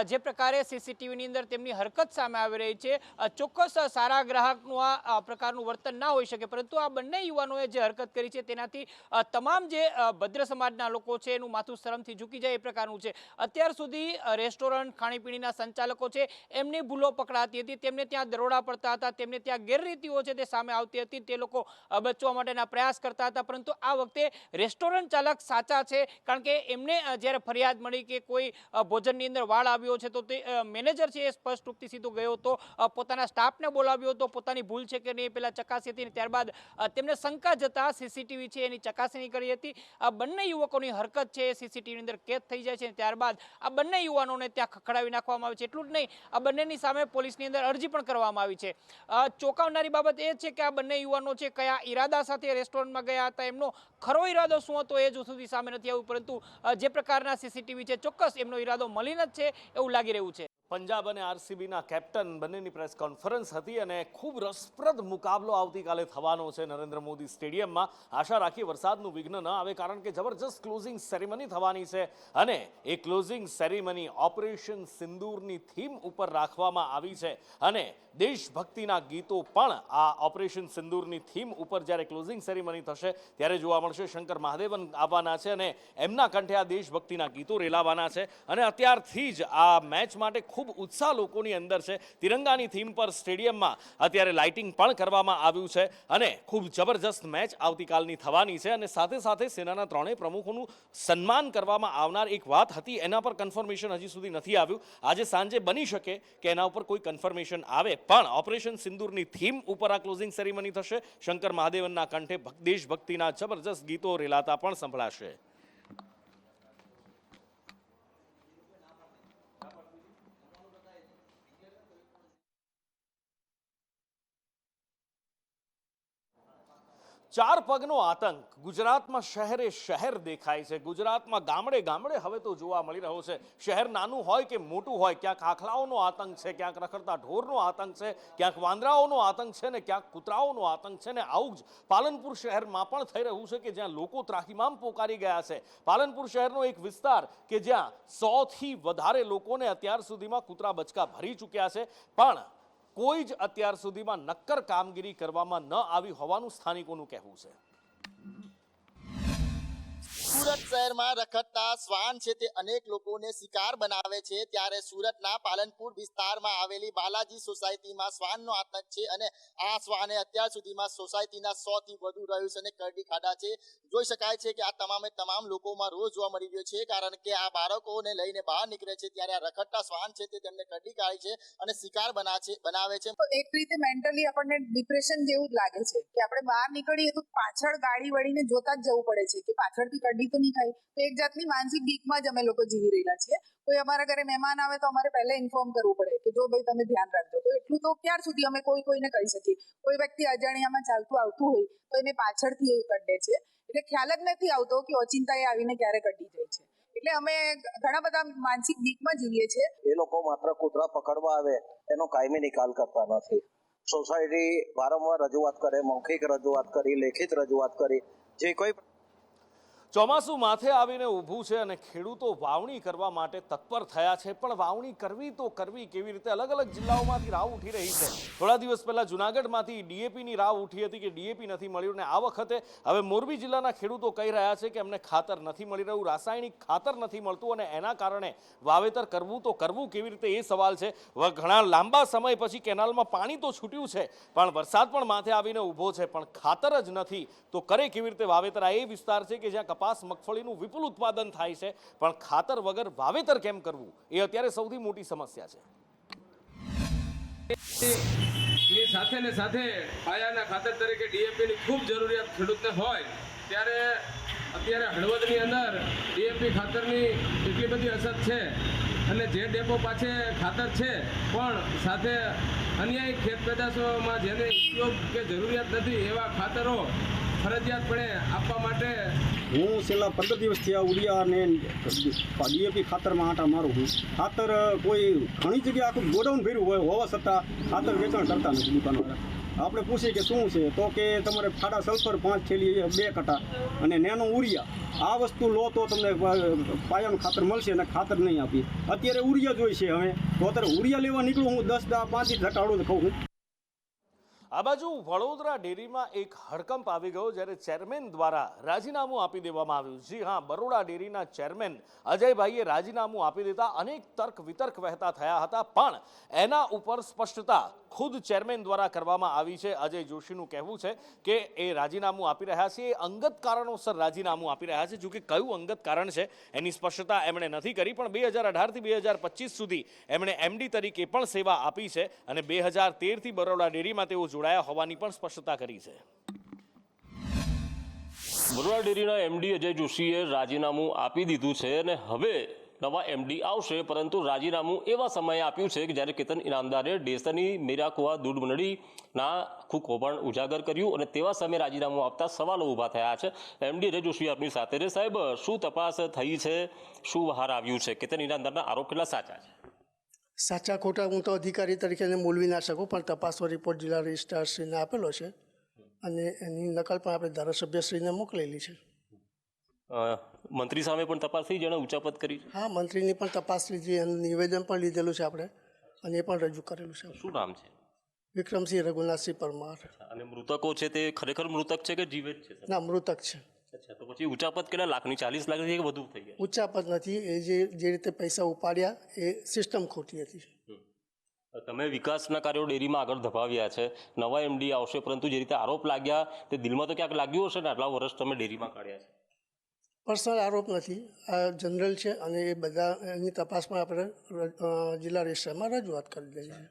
Speaker 18: જે પ્રકારે સીસીટીવીની અંદર તેમની હરકત સામે આવી રહી છે, ચોક્કસ સારા ગ્રાહકનું આ પ્રકારનું વર્તન ના હોઈ શકે, પરંતુ આ બંને યુવાનોએ જે હરકત કરી છે તેનાથી તમામ જે ભદ્ર સમાજના લોકો છે એનું માથું શરમથી ઝૂકી જાય એ પ્રકારનું છે. અત્યાર સુધી રેસ્ટોરન્ટ, ખાણીપીણીના સંચાલકો છે એમની ભૂલો પકડાતી હતી, તેમને ત્યાં દરોડા પડતા હતા, તેમને ત્યાં ગેરરીતિઓ છે તે સામે આવતી હતી, તે લોકો બચવા માટેના પ્રયાસ કરતા હતા. પરંતુ આ વખતે રેસ્ટોરન્ટ ચાલક સાચા છે, કારણ કે એમને જ્યારે ફરિયાદ મળી કે કોઈ ભોજનની અંદર વાળ આવ્યો છે તો તે મેનેજર છે એ સ્પષ્ટ રૂપથી સીધો ગયો હતો, પોતાના સ્ટાફને બોલાવ્યો હતો, પોતાની ભૂલ છે કે નહીં પહેલા ચકાસી હતી, ત્યારબાદ તેમને શંકા જતા સીસીટીવી છે એની ચકાસણી કરી હતી. આ બંને યુવકોની હરકત છે એ સીસીટીવીની અંદર કેદ થઈ જાય છે, ત્યારબાદ આ બંને યુવાનોને ત્યાં ખખડાવી નાખવામાં આવે છે. એટલું જ નહીં, આ બંનેની સામે પોલીસની અંદર અરજી પણ કરવામાં આવી છે. ચોંકાવનારી બાબત એ છે કે આ બંને યુવાનો છે કયા ઈરાદા સાથે રેસ્ટોરન્ટમાં ગયા, એમનો ખરો ઈરાદો શું હતો એ જ સુધી સામે નથી આવ્યું, પરંતુ જે પ્રકારના સીસીટીવી છે ચોક્કસ એમનો ઈરાદો મલિન જ છે એવું લાગી રહ્યું છે.
Speaker 1: પંજાબ અને આરસીબીના કેપ્ટન બંનેની પ્રેસ કોન્ફરન્સ હતી અને ખૂબ રસપ્રદ મુકાબલો આવતીકાલે થવાનો છે નરેન્દ્ર મોદી સ્ટેડિયમમાં. આશા રાખી વરસાદનું વિઘ્ન ન આવે, કારણ કે જબરજસ્ત ક્લોઝિંગ સેરેમની થવાની છે અને એ ક્લોઝિંગ સેરેમની ઓપરેશન સિંદૂરની થીમ ઉપર રાખવામાં આવી છે અને દેશભક્તિના ગીતો પણ આ ઓપરેશન સિંદૂરની થીમ ઉપર જ્યારે ક્લોઝિંગ સેરેમની થશે ત્યારે જોવા મળશે. શંકર મહાદેવન આવવાના છે અને એમના કંઠે આ દેશભક્તિના ગીતો રેલાવાના છે અને અત્યારથી જ આ મેચ માટે ખૂબ ઉત્સાહ લોકોની અંદર છે. તિરંગાની થીમ પર સ્ટેડિયમમાં અત્યારે લાઇટિંગ પણ કરવામાં આવ્યું છે અને ખૂબ જબરજસ્ત મેચ આવતીકાલની થવાની છે. અને સાથે સાથે સેનાના ત્રણેય પ્રમુખોનું સન્માન કરવામાં આવનાર એક વાત હતી, એના પર કન્ફર્મેશન હજી સુધી નથી આવ્યું. આજે સાંજે બની શકે કે એના ઉપર કોઈ કન્ફર્મેશન આવે, પણ ઓપરેશન સિંદૂરની થીમ ઉપર આ ક્લોઝિંગ સેરેમની થશે. શંકર મહાદેવનના કંઠે દેશભક્તિના જબરજસ્ત ગીતો રેલાતા પણ સંભળાશે. ચાર પગનો આતંક ગુજરાતમાં શહેરે શહેર દેખાય છે. ગુજરાતમાં ગામડે ગામડે હવે તો જોવા મળી રહ્યો છે. શહેર નાનું હોય કે મોટું હોય, ક્યાંક આખલાઓનો આતંક છે, ક્યાંક રખડતા ઢોરનો આતંક છે, ક્યાંક વાંદરાઓનો આતંક છે ને ક્યાંક કૂતરાઓનો આતંક છે. ને આવું જ પાલનપુર શહેરમાં પણ થઈ રહ્યું છે કે જ્યાં લોકો ત્રાહિમામ પોકારી ગયા છે. પાલનપુર શહેરનો એક વિસ્તાર કે જ્યાં 100થી વધારે લોકોને અત્યાર સુધીમાં કૂતરા બચકા ભરી ચૂક્યા છે, પણ કોઈ જ અત્યાર સુધીમાં નક્કર કામગીરી કરવામાં ન આવી હોવાનું સ્થાનિકોનું કહેવું છે.
Speaker 19: સુરત શહેરમાં રખડતા શ્વાન છે તે અનેક લોકોને શિકાર બનાવે છે, ત્યારે સુરતના પાલનપુર વિસ્તારમાં આવેલી બાલાજી સોસાયટીમાં શ્વાનનો આતંક છે અને આ શ્વાને અત્યાર સુધીમાં સોસાયટીના 100થી વધુ રહ્યું છે અને કરડી ખાધા છે. જોઈ શકાય છે કે આ તમામે તમામ લોકોમાં રોજ જોવા મળી રહ્યો છે, કારણ કે આ બાળકોને લઈને બહાર નીકળે છે ત્યારે આ રખડતા શ્વાન છે તે તેમને કરડી કાઢે છે અને શિકાર બનાવે છે.
Speaker 20: તો એક રીતે મેન્ટલી આપણને ડિપ્રેશન જેવું જ લાગે છે કે આપણે બહાર નીકળીએ તો પાછળ ગાડી વળીને જોતા જ જવું પડે છે કે પાછળથી કરડી તો નહીં ખાય. તો એક જાતની માનસિક બીકમાં જ અમે લોકો જીવી રહેલા છીએ. કોઈ અમારા ઘરે મહેમાન આવે તો અમારે પહેલા ઇન્ફોર્મ કરવું પડે કે જો ભાઈ તમે ધ્યાન રાખજો. તો એટલું તો ક્યાર સુધી અમે કોઈને કહી શકીએ. કોઈ વ્યક્તિ અજાણ્યામાં ચાલતું આવતું હોય તો એને પાછળથી એ કઢે છે, એટલે ખ્યાલ જ નથી આવતો કે ઓચિંતા એ આવીને ક્યારે કઢી જાય છે. એટલે અમે ઘણા બધા માનસિક બીકમાં જીવીએ છીએ.
Speaker 21: એ લોકો માત્ર કૂતરા પકડવા આવે એનો કાયમી નિકાલ કરતા નથી. સોસાયટી વારંવાર રજૂઆત કરે, મૌખિક રજૂઆત કરી, લેખિત રજૂઆત કરી, જે કોઈ
Speaker 1: ચોમાસું માથે આવીને ઊભું છે અને ખેડૂતો વાવણી કરવા માટે તત્પર થયા છે, પણ વાવણી કરવી તો કરવી કેવી રીતે? અલગ અલગ જિલ્લાઓમાંથી રાવ ઉઠી રહી છે. થોડા દિવસ પહેલા જુનાગઢમાંથી ડીએપીની રાવ ઉઠી હતી કે ડીએપી નથી મળ્યું, અને આ વખતે હવે મોરબી જિલ્લાના ખેડૂતો કહી રહ્યા છે કે અમને ખાતર નથી મળી રહ્યું, રાસાયણિક ખાતર નથી મળતું, અને એના કારણે વાવેતર કરવું તો કરવું કેવી રીતે એ સવાલ છે. ઘણા લાંબા સમય પછી કેનાલમાં પાણી તો છૂટ્યું છે, પણ વરસાદ પણ માથે આવીને ઊભો છે, પણ ખાતર જ નથી તો કરે કેવી રીતે વાવેતર? આ એ વિસ્તાર છે કે જ્યાં કપાસ મગફળીનું વિપુલ ઉત્પાદન થાય છે, પણ ખાતર વગર વાવેતર કેમ કરવું એ અત્યારે સૌથી મોટી સમસ્યા છે.
Speaker 22: ની સાથે ને સાથે પાયાના ખાતર તરીકે ડીએપીની ખૂબ જરૂરિયાત ખેડૂતને હોય, ત્યારે અત્યારે હળવદની અંદર ડીએપી ખાતરની એટલી બધી અછત છે, અને જે ડેપો પાસે ખાતર છે પણ સાથે અન્ય ખેત પેદાશોમાં જેને ઉપયોગ કે જરૂરિયાત નથી એવા ખાતરો ફરજિયાતપણે આપવા માટે
Speaker 17: હું છેલ્લા 15 દિવસથી આ ઉડિયા અને ડીએપી ખાતરમાં આંટા મારું છું. ખાતર કોઈ ઘણી જગ્યાએ આખું ગોડાઉન ભર્યું હોય હોવા છતાં ખાતર વેચાણ કરતા નથી દુકાનવાળા. આપણે પૂછીએ કે શું છે, તો કે તમારે ફાડા સલ્ફર 5 થેલી 2 કટા અને નેનો ઉરિયા, આ વસ્તુ લો તો તમને પાયાનું ખાતર મળશે, અને ખાતર નહીં આપી. અત્યારે ઉરિયા જોઈ છે હવે, તો અત્યારે ઉરિયા લેવા નીકળું હું 10-5 ઘટાડું કહું છું.
Speaker 1: આ બાજુ વડોદરા ડેરીમાં એક હડકંપ આવી ગયો જ્યારે ચેરમેન દ્વારા રાજીનામું આપી દેવામાં આવ્યું. જી હા, બરોડા ડેરીના ચેરમેન અજયભાઈએ રાજીનામું આપી દેતા અનેક તર્ક વિતર્ક વહેતા થયા હતા, પણ એના ઉપર સ્પષ્ટતા ખુદ ચેરમેન દ્વારા કરવામાં આવી છે. અજય જોશીનું કહેવું છે કે એ રાજીનામું આપી રહ્યા છે, એ અંગત કારણોસર રાજીનામું આપી રહ્યા છે. જોકે કયું અંગત કારણ છે એની સ્પષ્ટતા એમણે નથી કરી, પણ 2018 થી 2025 સુધી એમણે એમડી તરીકે પણ સેવા આપી છે, અને 2013 થી બરોડા ડેરીમાં તેઓ જોડાયા હોવાની પણ સ્પષ્ટતા કરી છે.
Speaker 23: બરોડા ડેરીના એમડી અજય જોશીએ રાજીનામું આપી દીધું છે, અને હવે નવા એમડી આવશે, પરંતુ રાજીનામું એવા સમયે આપ્યું છે કે જ્યારે કેતન ઇનામદારે ડેસરની મેરાકુવા દૂધ મંડળીના આખું કૌભાંડ ઉજાગર કર્યું, અને તેવા સમયે રાજીનામું આપતા સવાલો ઊભા થયા છે. એમડી અજય જોશી આપની સાથે છે. સાહેબ, શું તપાસ થઈ છે, શું બહાર આવ્યું છે? કેતન ઇનામદારના આરોપ કેટલા સાચા છે?
Speaker 24: સાચા ખોટા હું તો અધિકારી તરીકે બોલવી ના શકું, પણ તપાસનો રિપોર્ટ જિલ્લા રજિસ્ટ્રારશ્રીને આપેલો છે, અને એની નકલ પણ આપણે ધારાસભ્યશ્રીને મોકલેલી છે.
Speaker 23: મંત્રી સામે પણ તપાસ થઈ, જેણે ઉચાપત કરી?
Speaker 24: હા, મંત્રીની પણ તપાસ લીધી, એનું નિવેદન પણ લીધેલું છે આપણે, અને એ પણ રજૂ કરેલું છે.
Speaker 23: શું નામ છે?
Speaker 24: વિક્રમસિંહ રઘુનાથસિંહ પરમાર.
Speaker 23: અને મૃતકો છે તે ખરેખર મૃતક છે કે જીવિત છે?
Speaker 24: ના, મૃતક છે.
Speaker 23: અચ્છા, તો પછી ઉચાપત કેટલા લાખની? 40 લાખની કે વધુ થઈ ગયા?
Speaker 24: ઉચાપત નથી, એ જે રીતે પૈસા ઉપાડ્યા એ સિસ્ટમ ખોટી હતી.
Speaker 23: તમે વિકાસના કાર્યો ડેરીમાં આગળ ધપાવ્યા છે, નવા એમડી આવશે, પરંતુ જે રીતે આરોપ લાગ્યા તે દિલમાં તો ક્યાંક લાગ્યું હશે ને, આટલા વર્ષ તમે ડેરીમાં કાઢ્યા છે.
Speaker 24: પર્સનલ આરોપ નથી, આ જનરલ છે, અને એ બધા એની તપાસમાં આપણે જિલ્લા રજિસ્ટ્રારમાં રજૂઆત કરી દઈએ છીએ.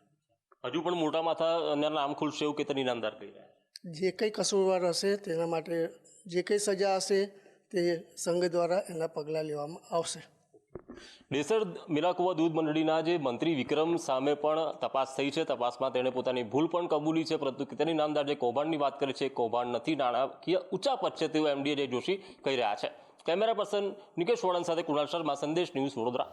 Speaker 23: હજુ પણ મોટા માથા નામ ખુલશે એવું કેતન ઇનામદાર કહી રહ્યા છે.
Speaker 24: જે કંઈ કસૂરવાર હશે તેના માટે જે કંઈ સજા હશે તે સંઘ દ્વારા એના પગલાં લેવામાં આવશે.
Speaker 23: ડેસર મેરાકુવા દૂધ મંડળીના જે મંત્રી વિક્રમ સામે પણ તપાસ થઈ છે. તપાસમાં તેણે પોતાની ભૂલ પણ કબૂલી છે, પરંતુ કેતન ઇનામદાર જે કૌભાંડની વાત કરે છે, કૌભાંડ નથી, નાણાકીય ઉચાપત છે તેવું એમડી અજય જોશી કહી રહ્યા છે. કેમેરા પર્સન નિકેશ વળન સાથે કુણાલ શર્મા, સંદેશ ન્યૂઝ, વડોદરા.